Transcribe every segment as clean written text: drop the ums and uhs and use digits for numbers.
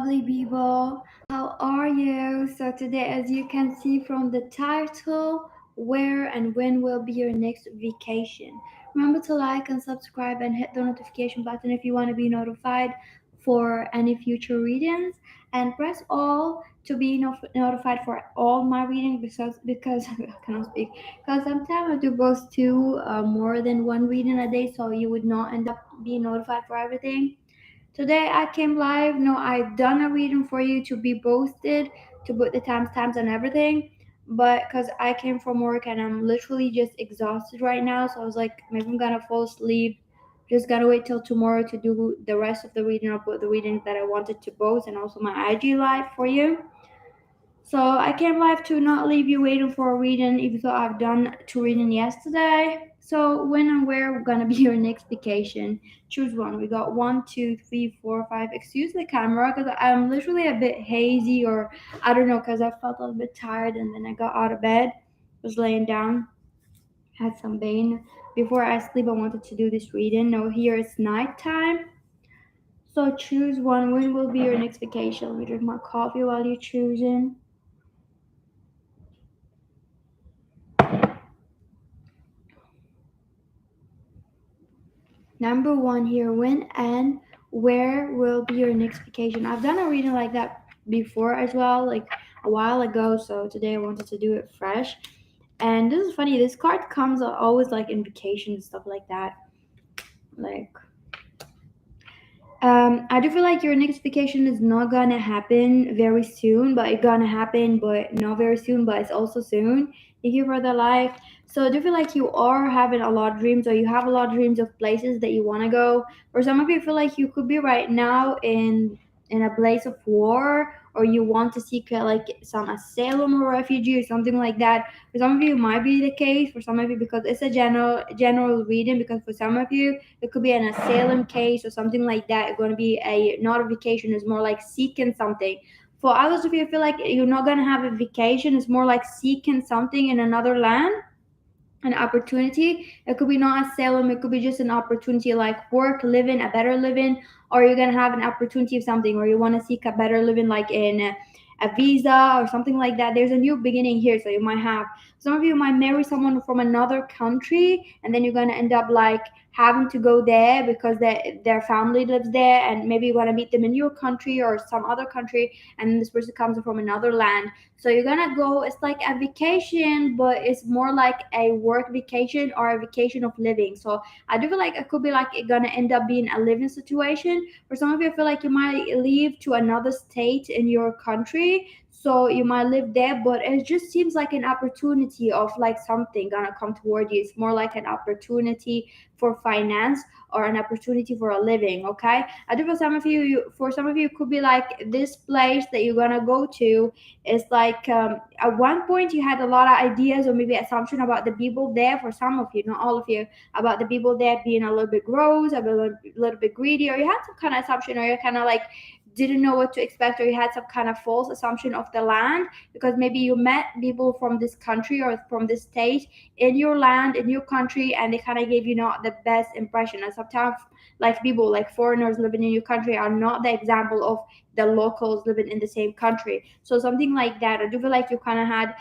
lovely people. How are you? So today, as you can see from the title, where and when will be your next vacation? Remember to like and subscribe and hit the notification button if you want to be notified for any future readings, and press all to be notified for all my readings because I cannot speak, because sometimes I do both two more than one reading a day, so you would not end up being notified for everything. Today I came live. No, I've done a reading for you to be posted, to put the timestamps and everything. But because I came from work and I'm literally just exhausted right now, so I was like, maybe I'm gonna fall asleep. Just gotta wait till tomorrow to do the rest of the reading. I'll put the readings that I wanted to post and also my IG live for you. So I came live to not leave you waiting for a reading, even though I've done two readings yesterday. So when and where gonna be your next vacation? Choose one. We got 1, 2, 3, 4, 5. Excuse the camera because I'm literally a bit hazy, or I don't know, because I felt a little bit tired and then I got out of bed, was laying down, had some pain. Before I sleep, I wanted to do this reading. Now here it's nighttime. So choose one. When will be your next vacation? Let me drink my coffee while you're choosing. Number one here, when and where will be your next vacation? I've done a reading like that before as well, like a while ago. So today I wanted to do it fresh. And this is funny. This card comes always like in vacation and stuff like that. Like, I do feel like your next vacation is not gonna happen very soon, but it's gonna happen, but not very soon, but it's also soon. Thank you for the life. So I do feel like you are having a lot of dreams, or you have a lot of dreams of places that you want to go. For some of you, feel like you could be right now in a place of war, or you want to seek like some asylum or refugee or something like that. For some of you, it might be the case. For some of you, because it's a general reading, because for some of you it could be an asylum case or something like that. It's going to be a notification. It's more like seeking something. For others of you, feel like you're not going to have a vacation. It's more like seeking something in another land, an opportunity. It could be not asylum. It could be just an opportunity, like work, living, a better living, or you're going to have an opportunity of something, or you want to seek a better living, like in a visa or something like that. There's a new beginning here. So you might have, some of you might marry someone from another country, and then you're going to end up like having to go there because their family lives there, and maybe you want to meet them in your country or some other country, and this person comes from another land. So you're gonna go, it's like a vacation, but it's more like a work vacation or a vacation of living. So I do feel like it could be like it gonna end up being a living situation. For some of you, I feel like you might leave to another state in your country, so you might live there, but it just seems like an opportunity of like something gonna come toward you. It's more like an opportunity for finance or an opportunity for a living. Okay, I do, for some of for some of you, it could be like this place that you're gonna go to. It's like at one point you had a lot of ideas or maybe assumption about the people there. For some of you, not all of you, about the people there being a little bit gross, a little bit greedy, or you had some kind of assumption, or you kind of like didn't know what to expect, or you had some kind of false assumption of the land, because maybe you met people from this country or from this state in your land, in your country, and they kind of gave you not the best impression. And sometimes like people, like foreigners living in your country, are not the example of the locals living in the same country. So something like that, I do feel like you kind of had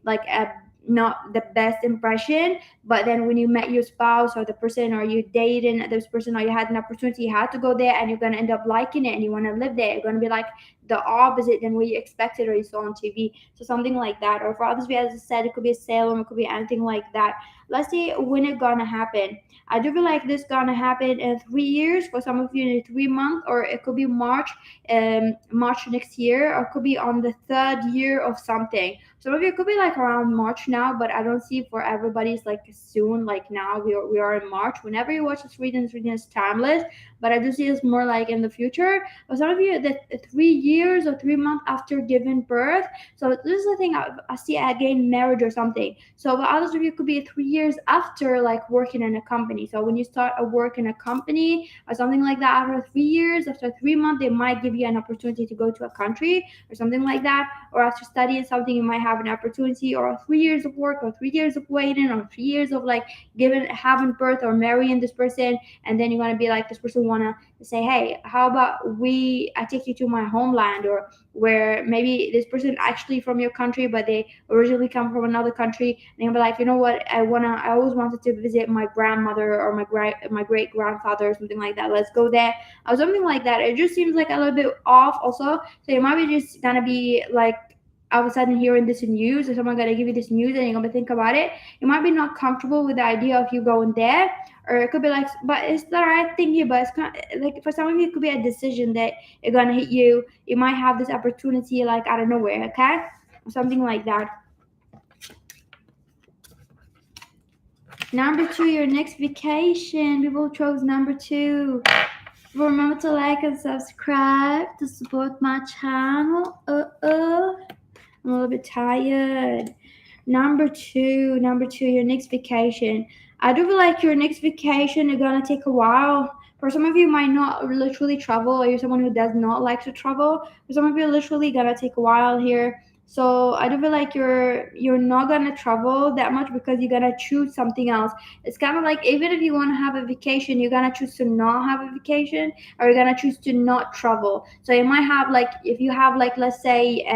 like a not the best impression, but then when you met your spouse or the person, or you dating this person, or you had an opportunity, you had to go there, and you're going to end up liking it and you want to live there. You're going to be like the opposite than what you expected or you saw on TV. So something like that. Or for others, as I said, it could be a Salem, it could be anything like that. Let's see when it's gonna happen. I do feel like this gonna happen in 3 years. For some of you, in 3 months, or it could be March, March next year, or it could be on the third year of something. Some of you, it could be like around March now, but I don't see for everybody's like soon. Like now, we are in March. Whenever you watch this reading is timeless. But I do see it's more like in the future. But some of you, that 3 years or 3 months after giving birth. So this is the thing, I see again, marriage or something. So for others of you, could be 3 years after like working in a company. So when you start a work in a company or something like that, after 3 years, after 3 months, they might give you an opportunity to go to a country or something like that. Or after studying something, you might have an opportunity, or 3 years of work, or 3 years of waiting, or 3 years of like having birth or marrying this person. And then you're gonna be like, this person wanna say, hey, how about I take you to my homeland, land, or where maybe this person actually from your country but they originally come from another country, and you'll be like, you know what, I always wanted to visit my grandmother or my great grandfather or something like that, let's go there, or something like that. It just seems like a little bit off also. So you might be just gonna be like all of a sudden hearing this news, or someone gonna give you this news and you're gonna think about it. You might be not comfortable with the idea of you going there, or it could be like, but it's the right thing here, but it's kind of, like for some of you it could be a decision that you're gonna hit you. You might have this opportunity like out of nowhere, okay, something like that. Number two, your next vacation. People chose number two. Remember to like and subscribe to support my channel. I'm a little bit tired. Number two, your next vacation. I do feel like your next vacation is gonna take a while. For some of you, might not literally travel, or you're someone who does not like to travel. For some of you, literally gonna take a while here. So I do feel like you're not gonna travel that much because you're gonna choose something else. It's kind of like even if you want to have a vacation, you're gonna choose to not have a vacation, or you're gonna choose to not travel. So you might have like, if you have like, let's say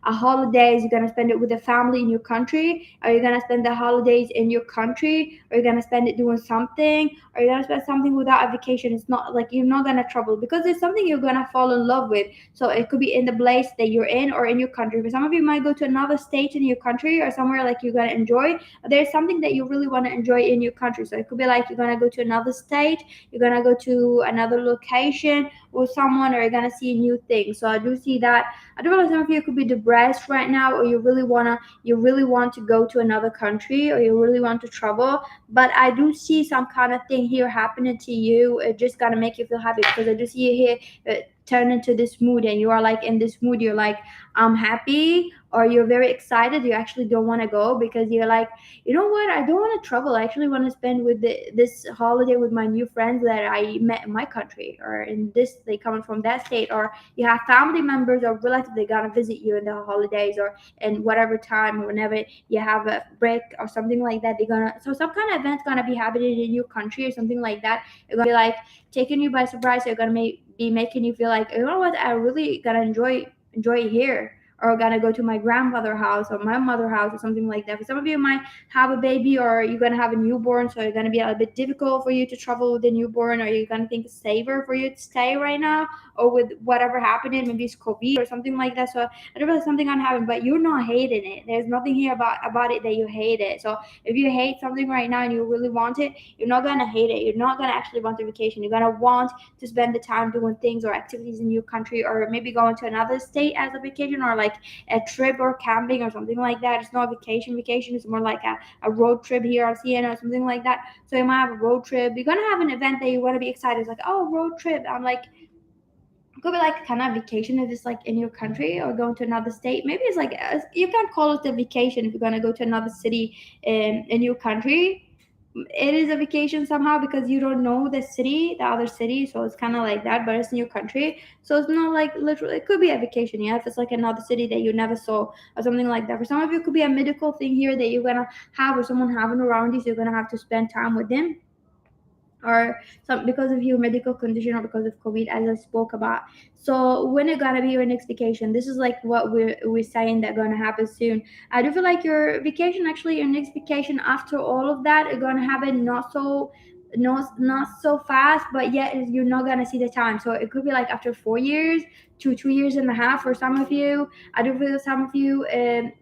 a holidays, you're gonna spend it with the family in your country, or you're gonna spend the holidays in your country, or you're gonna spend it doing something, or you're gonna spend something without a vacation. It's not like you're not gonna travel because it's something you're gonna fall in love with. So it could be in the place that you're in or in your country. For some of you might go to another state in your country or somewhere like you're gonna enjoy. There's something that you really want to enjoy in your country. So it could be like you're gonna go to another state, you're gonna go to another location with someone, or you're gonna see new things. So I do see that. I don't know, some of you could be depressed right now, or you really want to go to another country, or you really want to travel. But I do see some kind of thing here happening to you. It just gotta make you feel happy, because I do see you here turn into this mood, and you are like in this mood. You're like, I'm happy, or you're very excited. You actually don't want to go because you're like, you know what? I don't want to travel. I actually want to spend with this holiday with my new friends that I met in my country, or in this, they coming from that state, or you have family members or relatives they gonna visit you in the holidays, or in whatever time, or whenever you have a break or something like that. They're gonna, so some kind of event's gonna be happening in your country or something like that. It's gonna be like taking you by surprise. They're gonna be making you feel like, you know what? I really gotta enjoy it here, or gonna go to my grandmother house or my mother house or something like that. For some of you might have a baby, or you're gonna have a newborn, so it's gonna be a little bit difficult for you to travel with the newborn, or you're gonna think it's safer for you to stay right now, or with whatever happening, maybe it's COVID or something like that. So I don't know if something gonna happen, but you're not hating it. There's nothing here about it that you hate it. So if you hate something right now and you really want it, you're not gonna hate it. You're not gonna actually want the vacation. You're gonna want to spend the time doing things or activities in your country, or maybe going to another state as a vacation, or like a trip or camping or something like that. It's not a vacation. Vacation is more like a road trip here at Siena or something like that. So you might have a road trip. You're gonna have an event that you want to be excited. It's like, oh, road trip. I'm like, it could be like kind of vacation if it's like in your country, or going to another state. Maybe it's like you can call it a vacation if you're gonna go to another city in your country. It is a vacation somehow because you don't know the other city, so it's kind of like that, but it's in your country, so it's not like literally. It could be a vacation, yeah, if it's like another city that you never saw or something like that. For some of you, it could be a medical thing here that you're gonna have, or someone having around you, so you're gonna have to spend time with them, or some because of your medical condition, or because of COVID, as I spoke about. So when it gonna be your next vacation? This is like what we're saying that gonna happen soon. I do feel like your vacation, actually your next vacation after all of that, is gonna happen not so fast, but yet you're not gonna see the time. So it could be like after 4 years to 2 years and a half for some of you. I do feel some of you,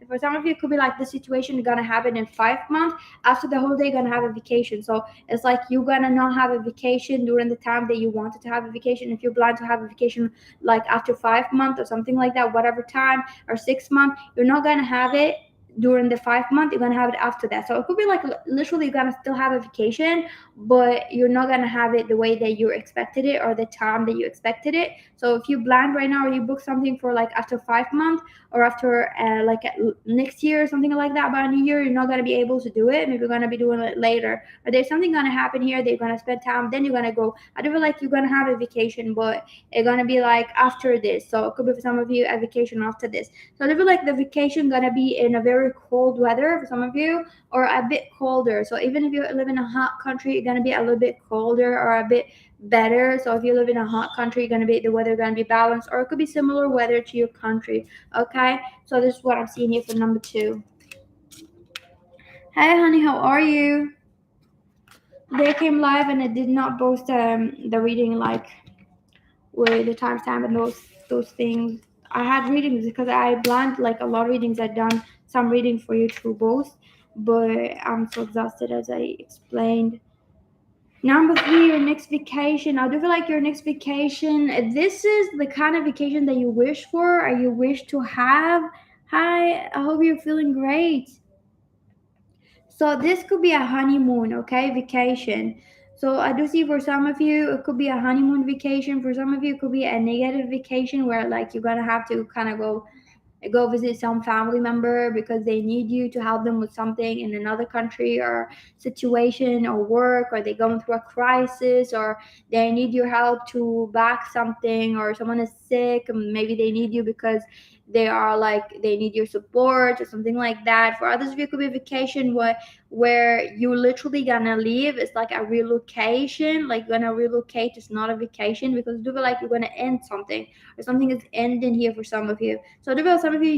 for some of you, it could be like the situation is gonna happen in 5 months. After the whole day, gonna have a vacation. So it's like you're gonna not have a vacation during the time that you wanted to have a vacation. If you plan to have a vacation like after 5 months or something like that, whatever time, or 6 months, you're not gonna have it during the 5 month. You're gonna have it after that. So it could be like literally you're gonna still have a vacation, but you're not gonna have it the way that you expected it, or the time that you expected it. So if you plan right now, or you book something for like after 5 months, or after next year or something like that, by a new year, you're not gonna be able to do it. Maybe you're gonna be doing it later, or there's something gonna happen here that you're gonna spend time, then you're gonna go. I don't feel like you're gonna have a vacation, but it's gonna be like after this. So it could be for some of you a vacation after this. So I feel like the vacation gonna be in a very very cold weather for some of you, or a bit colder. So even if you live in a hot country, you're gonna be a little bit colder or a bit better. So if you live in a hot country, you're gonna be the weather gonna be balanced, or it could be similar weather to your country. Okay, so this is what I'm seeing here for number two. Hey honey, how are you? They came live and I did not post the reading like with the timestamp and those things. I had readings because I planned like a lot of readings. I'd done some reading for you through both, but I'm so exhausted as I explained. Number three, your next vacation. I do feel like your next vacation, this is the kind of vacation that you wish for or you wish to have. Hi, I hope you're feeling great. So this could be a honeymoon, okay, vacation. So I do see for some of you it could be a honeymoon vacation. For some of you it could be a negative vacation where like you're gonna have to kind of go visit some family member because they need you to help them with something in another country or situation or work, or they're going through a crisis, or they need your help to back something, or someone is sick and maybe they need you because they are like they need your support or something like that. For others of you it could be a vacation where you literally gonna leave. It's like a relocation, like you're gonna relocate. It's not a vacation because do feel like you're gonna end something or something is ending here for some of you. So I do feel some of you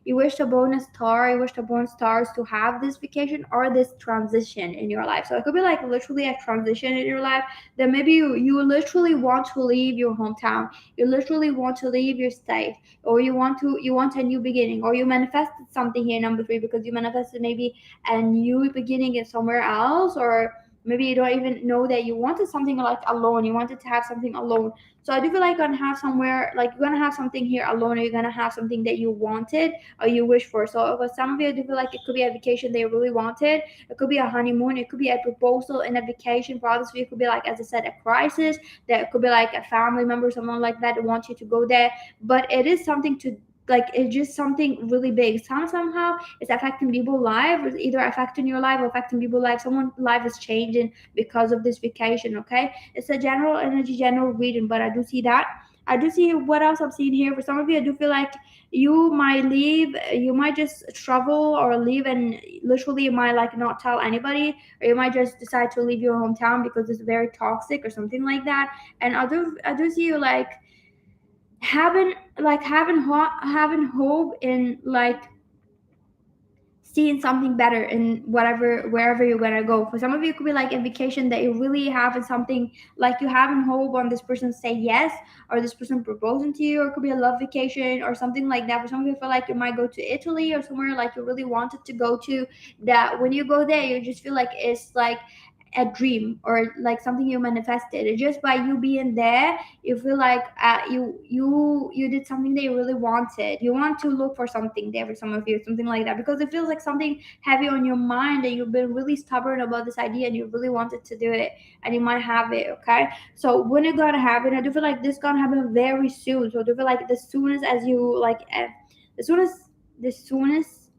you wished upon a star, you wished upon stars to have this vacation or this transition in your life. So it could be like literally a transition in your life that maybe you literally want to leave your hometown, you literally want to leave your state, or you want a new beginning, or you manifested something here number three because you manifested maybe a new beginning in somewhere else, or maybe you don't even know that you wanted something like alone, you wanted to have something alone. So I do feel like you're gonna have somewhere like you're gonna have something here alone, or you're gonna have something that you wanted or you wish for. So for some of you I do feel like it could be a vacation they really wanted, it could be a honeymoon, it could be a proposal in a vacation. For others of you it could be like, as I said, a crisis, that could be like a family member, someone like that wants you to go there. But it is something to like, it's just something really big. Somehow it's affecting people's life, it's either affecting your life or affecting people's life. Someone's life is changing because of this vacation. Okay, it's a general energy, general reading, but I do see that. I do see what else I'm seeing here. For some of you, I do feel like you might leave, you might just travel or leave, and literally you might like not tell anybody, or you might just decide to leave your hometown because it's very toxic or something like that. And I do see you like having hope in like seeing something better in whatever wherever you're gonna go. For some of you it could be like a vacation that you really having something like you having hope on this person say yes, or this person proposing to you, or it could be a love vacation or something like that. For some of you feel like you might go to Italy or somewhere like you really wanted to go to, that when you go there you just feel like it's like a dream or like something you manifested. And just by you being there you feel like you did something that you really wanted. You want to look for something there for some of you, something like that, because it feels like something heavy on your mind and you've been really stubborn about this idea and you really wanted to do it, and you might have it. Okay, so when it gonna happen, I do feel like this gonna happen very soon. So I do feel like the soonest as you like the soonest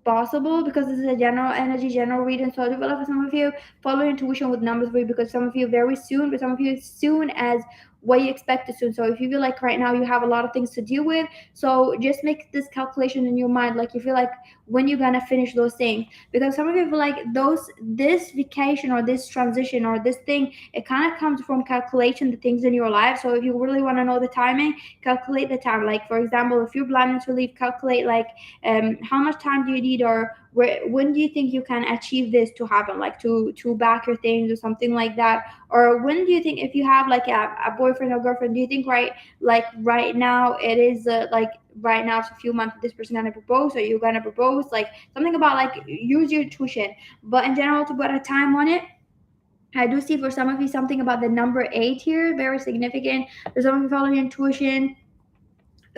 possible, because this is a general energy, general reading. So I do feel like for some of you, follow intuition with numbers three, because some of you very soon, but some of you soon as what you expect soon. So if you feel like right now you have a lot of things to deal with, so just make this calculation in your mind, like you feel like when you're gonna finish those things. Because some of you feel like this vacation or this transition or this thing, it kind of comes from calculation the things in your life. So if you really want to know the timing, calculate the time. Like for example, if you're planning to leave, calculate like how much time do you need, or when do you think you can achieve this to happen, like to back your things or something like that. Or when do you think, if you have like a boyfriend or girlfriend, do you think right now it is like right now it's a few months this person gonna propose, or you're gonna propose, like something about like use your intuition. But in general, to put a time on it, I do see for some of you something about the number 8 here, very significant. For some of you following intuition,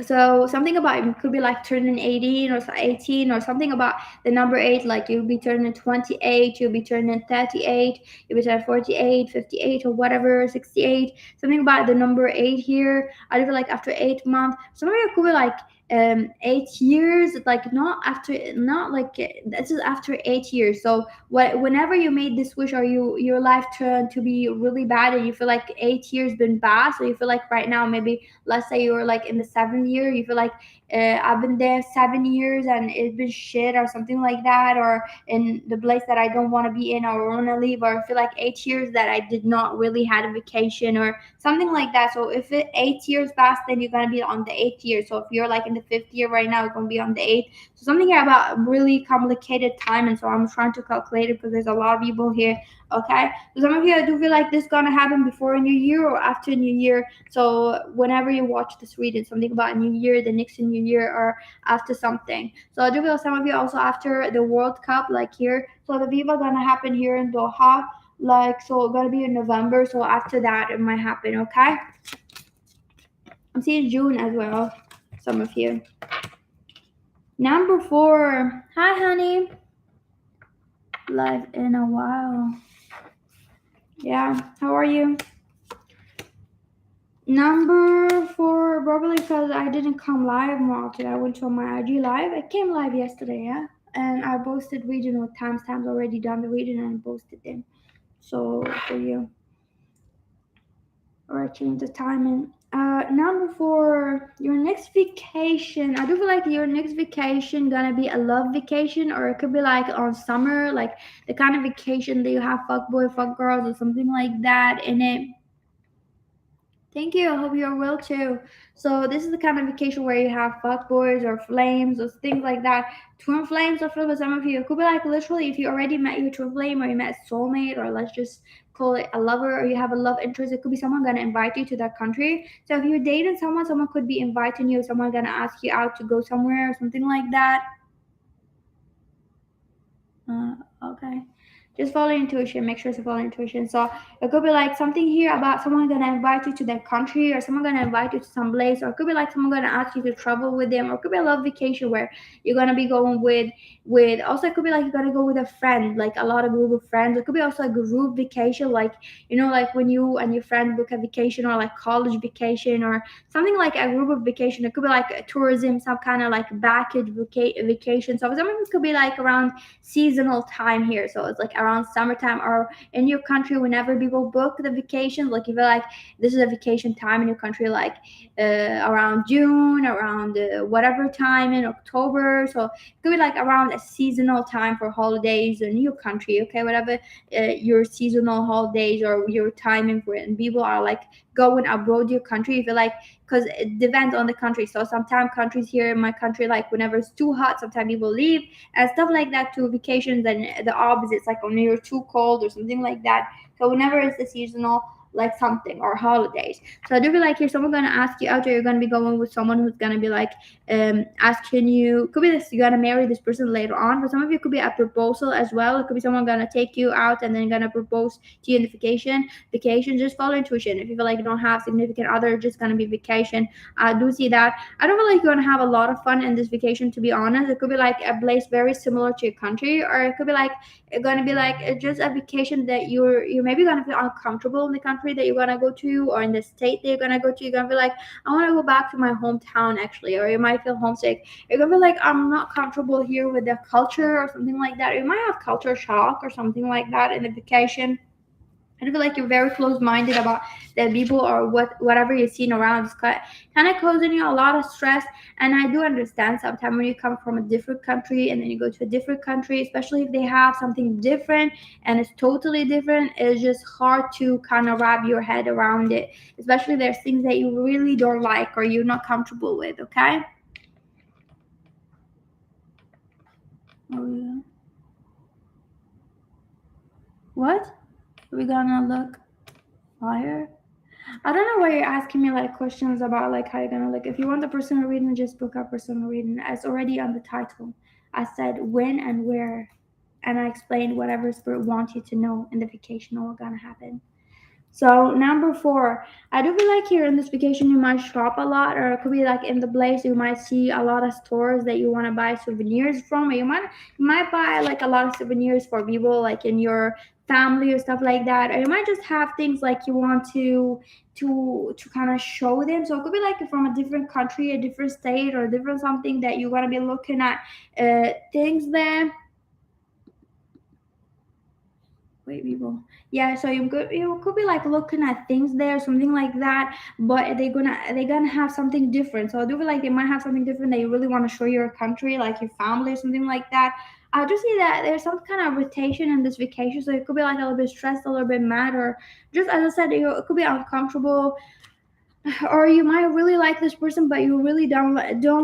so something about it could be like turning 18 or 18, or something about the number 8, like you'll be turning 28, you'll be turning 38, you'll be turning 48, 58, or whatever, 68. Something about the number 8 here. I feel like after 8 months, some of you could be like 8 years, like not like this is after 8 years. So whenever you made this wish, or your life turned to be really bad and you feel like 8 years been bad, so you feel like right now maybe let's say you're like in the 7th year, you feel like I've been there 7 years and it's been shit or something like that, or in the place that I don't want to be in or want to leave, or I feel like 8 years that I did not really had a vacation or something like that. So if 8 years passed, then you're gonna be on the 8th year. So if you're like in the 5th year right now, you're gonna be on the eighth. So something here about really complicated time, and so I'm trying to calculate it because there's a lot of people here. Okay, so some of you, I do feel like this gonna happen before a new year or after a new year. So whenever you watch this reading, something about New Year, the next New Year, or after something. So I do feel some of you also after the World Cup, like here. So the Viva gonna happen here in Doha, like so gonna be in November. So after that, it might happen. Okay, I'm seeing June as well. Some of you. Number 4. Hi, honey. Live in a while. Yeah, how are you? Number 4, probably because I didn't come live more often. I went to my IG live. I came live yesterday, yeah, and I posted reading with timestamps already done the reading and posted them. So for you, or I changed the timing. Number 4, your next vacation. I do feel like your next vacation gonna be a love vacation, or it could be like on summer, like the kind of vacation that you have fuck boy, fuck girls, or something like that in it. Thank you. I hope you're well too. So this is the kind of vacation where you have fuck boys or flames or things like that. Twin flames or for some of you. It could be like literally if you already met your twin flame or you met a soulmate, or let's just call it a lover, or you have a love interest. It could be someone gonna invite you to that country. So if you're dating someone, someone could be inviting you, someone gonna ask you out to go somewhere or something like that. Okay. Just follow intuition. Make sure to follow intuition. So it could be like something here about someone gonna invite you to their country, or someone gonna invite you to some place, or it could be like someone gonna ask you to travel with them, or it could be a love vacation where you're gonna be going with. Also, it could be like you're gonna go with a friend, like a lot of group of friends. It could be also a group vacation, like like when you and your friend book a vacation, or like college vacation, or something like a group of vacation. It could be like a tourism, some kind of like package vacation. So some of it could be like around seasonal time here. So it's like around summertime, or in your country whenever people book the vacations. Like if you're like this is a vacation time in your country, like around June, around whatever time in October. So it could be like around a seasonal time for holidays in your country. Okay, whatever your seasonal holidays or your timing for it. And people are like going abroad your country. If you're like, because it depends on the country. So sometimes countries here in my country, like whenever it's too hot, sometimes people leave and stuff like that to vacations, and the opposites, like when you're too cold or something like that. So whenever it's the seasonal, like something or holidays. So I do feel like if someone gonna ask you out, or you're gonna be going with someone who's gonna be like asking you, could be this you're gonna marry this person later on. For some of you, it could be a proposal as well. It could be someone gonna take you out and then gonna propose to you in the vacation. Just follow intuition. If you feel like you don't have significant other, just gonna be vacation. I do see that. I don't feel like you're gonna have a lot of fun in this vacation, to be honest. It could be like a place very similar to your country, or it could be like it's gonna be like just a vacation that you're maybe gonna feel uncomfortable in the country that you're gonna go to, or in the state that you're gonna go to. You're gonna be like, I want to go back to my hometown actually, or you might feel homesick. You're gonna be like, I'm not comfortable here with the culture or something like that. You might have culture shock or something like that in the vacation. I feel like you're very close-minded about the people or whatever you're seeing around. It's kind of causing you a lot of stress. And I do understand sometimes when you come from a different country and then you go to a different country, especially if they have something different and it's totally different, it's just hard to kind of wrap your head around it. Especially there's things that you really don't like or you're not comfortable with. Okay. Oh yeah. What? We're gonna look fire. I don't know why you're asking me like questions about like how you're gonna look. If you want the personal reading, just book up personal reading. It's already on the title. I said when and where, and I explained whatever spirit wants you to know in the vacation or what's gonna happen. So number 4, I do feel like here in this vacation you might shop a lot, or it could be like in the place you might see a lot of stores that you want to buy souvenirs from, or you might buy like a lot of souvenirs for people like in your family or stuff like that, or you might just have things like you want to kind of show them. So it could be like from a different country, a different state, or different something that you want to be looking at things there. Wait, people. Yeah, so you could be like looking at things there, something like that, but they're gonna have something different. So I do feel like they might have something different that you really want to show your country, like your family or something like that. I do see that there's some kind of rotation in this vacation, so it could be like a little bit stressed, a little bit mad, or just as I said, it could be uncomfortable, or you might really like this person but you really don't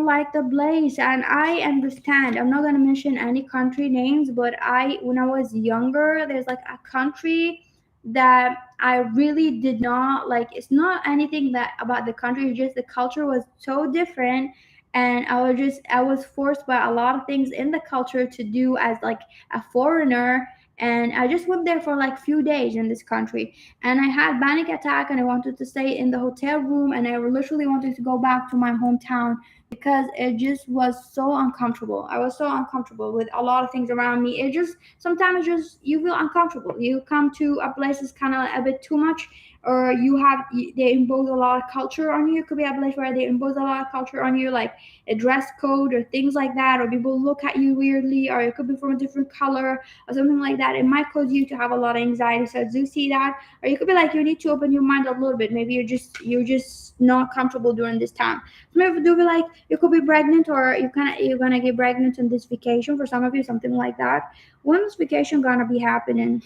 like the place. And I understand, I'm not going to mention any country names, but I when I was younger, there's like a country that I really did not like. It's not anything that about the country, it's just the culture was so different, and I was forced by a lot of things in the culture to do as like a foreigner. And I just went there for like few days in this country, and I had panic attack, and I wanted to stay in the hotel room, and I literally wanted to go back to my hometown because it just was so uncomfortable. I was so uncomfortable with a lot of things around me. It just sometimes just you feel uncomfortable. You come to a place that's kind of a bit too much, or they impose a lot of culture on you. It could be a place where they impose a lot of culture on you, like a dress code or things like that, or people look at you weirdly, or it could be from a different color or something like that. It might cause you to have a lot of anxiety. So I do see that. Or you could be like you need to open your mind a little bit. Maybe you're just not comfortable during this time. So maybe do be like you could be pregnant, or you're gonna get pregnant on this vacation. For some of you, something like that. When this vacation gonna be happening?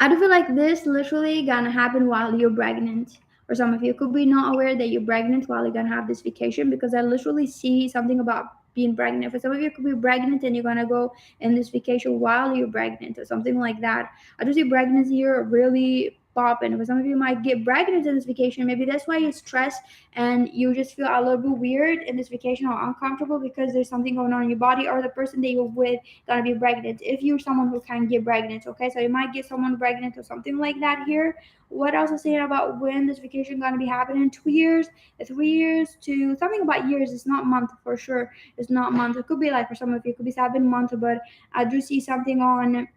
I do feel like this literally gonna happen while you're pregnant. Or some of you could be not aware that you're pregnant while you're gonna have this vacation, because I literally see something about being pregnant. For some of you, could be pregnant and you're gonna go in this vacation while you're pregnant or something like that. I do see pregnancy here really popping. For some of you, might get pregnant in this vacation. Maybe that's why you're stressed and you just feel a little bit weird in this vacation or uncomfortable because there's something going on in your body, or the person that you're with gonna be pregnant if you're someone who can get pregnant. Okay, so you might get someone pregnant or something like that here. What else is saying about when this vacation gonna be happening? 2 years, 3 years to something about years. It's not month for sure. It's not month. It could be like for some of you, it could be 7 months, but I do see something on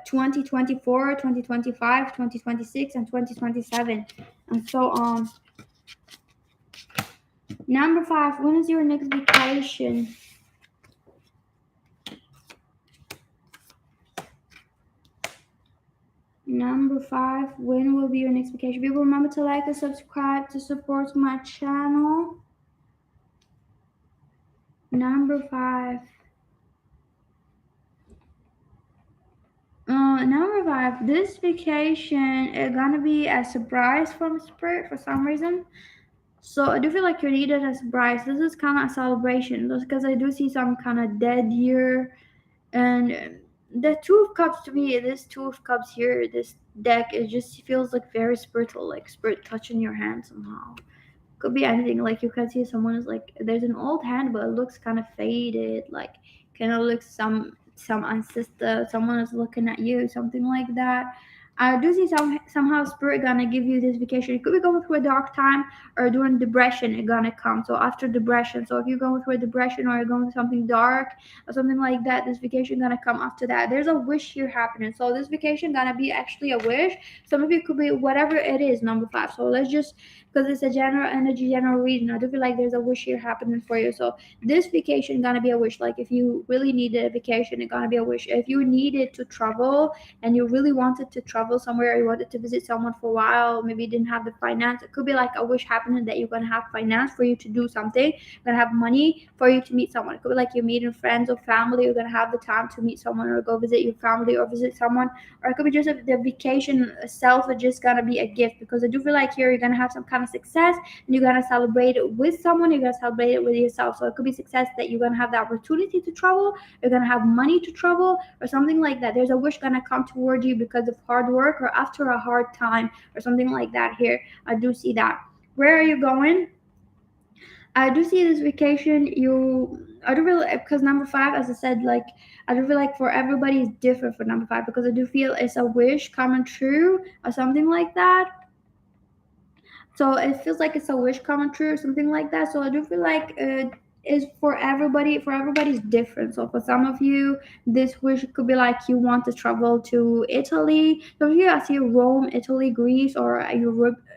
2024, 2025, 2026, and 2027, and so on. Number 5, when is your next vacation? Number 5, when will be your next vacation? People, remember to like and subscribe to support my channel. Number 5. Number 5, this vacation is gonna be a surprise from Spirit for some reason. So I do feel like you're needed a surprise. This is kind of a celebration, just because I do see some kind of dead year. And the Two of Cups, to me, this Two of Cups here, this deck, it just feels like very spiritual, like spirit touching your hand somehow. Could be anything. Like you can see someone is like there's an old hand, but it looks kind of faded. Like kind of looks some ancestor. Someone is looking at you, something like that. I do see somehow spirit gonna give you this vacation. It could be going through a dark time, or during depression it gonna come. So after depression, so if you're going through a depression or you're going through something dark or something like that, this vacation gonna come after that. There's a wish here happening. So this vacation gonna be actually a wish. Some of you could be whatever it is. Number 5. So let's just, because it's a general energy, general reading, I do feel like there's a wish here happening for you. So this vacation gonna be a wish. Like if you really needed a vacation, it's gonna be a wish. If you needed to travel and you really wanted to travel somewhere, you wanted to visit someone for a while, maybe you didn't have the finance, it could be like a wish happening that you're gonna have finance for you to do something. You're gonna have money for you to meet someone. It could be like you're meeting friends or family. You're gonna have the time to meet someone or go visit your family or visit someone. Or it could be just the vacation itself is just gonna be a gift, because I do feel like here you're gonna have some kind of success and you're gonna celebrate it with someone. You're gonna celebrate it with yourself. So it could be success that you're gonna have the opportunity to travel. You're gonna have money to travel or something like that. There's a wish gonna come toward you because of hard work or after a hard time or something like that here. I do see that. Where are you going? I do see this vacation. I do feel, because number 5, as I said, like I do feel like for everybody is different for number 5, because I do feel it's a wish coming true or something like that. So it feels like it's a wish coming true or something like that. So I do feel like is for everybody. For everybody's different. So for some of you, this wish could be like you want to travel to Italy. So if you I see Rome, Italy, Greece, or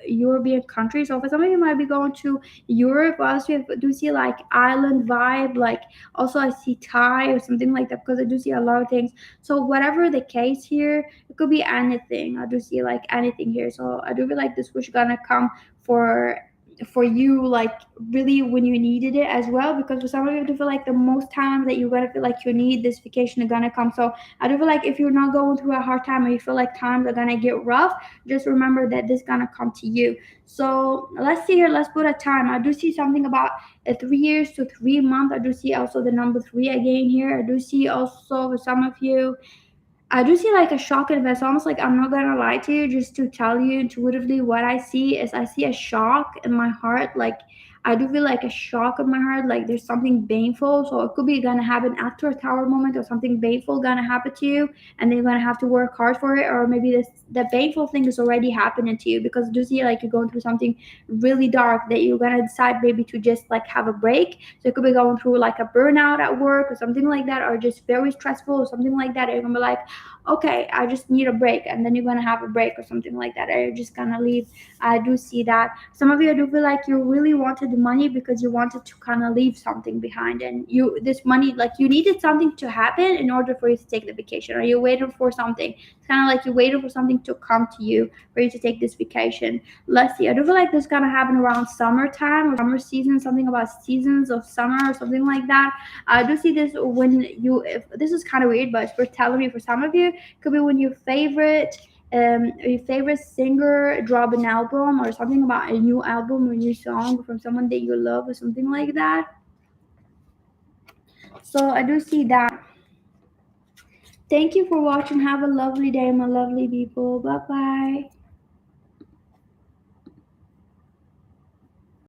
European countries. So for some of you might be going to Europe. But also I do see like island vibe. Like also I see Thai or something like that because I do see a lot of things. So whatever the case here, it could be anything. I do see like anything here. So I do feel like this wish gonna come for you like really when you needed it as well, because for some of you I do feel like the most times that you're gonna feel like you need this vacation are gonna come. So I do feel like if you're not going through a hard time or you feel like times are gonna get rough, just remember that this gonna come to you. So let's see here, let's put a time. I do see something about 3 years to 3 months. I do see also the number three again here. I do see also for some of you I do see like a shock event. It's almost like I'm not gonna lie to you, just to tell you intuitively what I see is I see a shock in my heart. Like I do feel like a shock in my heart, like there's something painful. So it could be gonna happen after a tower moment or something painful gonna happen to you and then you're gonna have to work hard for it, or maybe this the painful thing is already happening to you because I do see like you're going through something really dark that you're gonna decide maybe to just like have a break. So it could be going through like a burnout at work or something like that, or just very stressful or something like that. And you're gonna be like, okay, I just need a break, and then you're gonna have a break or something like that, or you're just gonna leave. I do see that. Some of you, I do feel like you really wanted the money because you wanted to kind of leave something behind, and you this money, like you needed something to happen in order for you to take the vacation, or you're waiting for something. It's kind of like you're waiting for something to come to you for you to take this vacation. Let's see. I do feel like this gonna happen around summertime or summer season, something about seasons of summer or something like that. I do see this when you. If, this is kind of weird, but it's worth telling me for some of you. Could be when your favorite singer drop an album or something about a new album or new song from someone that you love or something like that. So I do see that. Thank you for watching. Have a lovely day, my lovely people. Bye bye.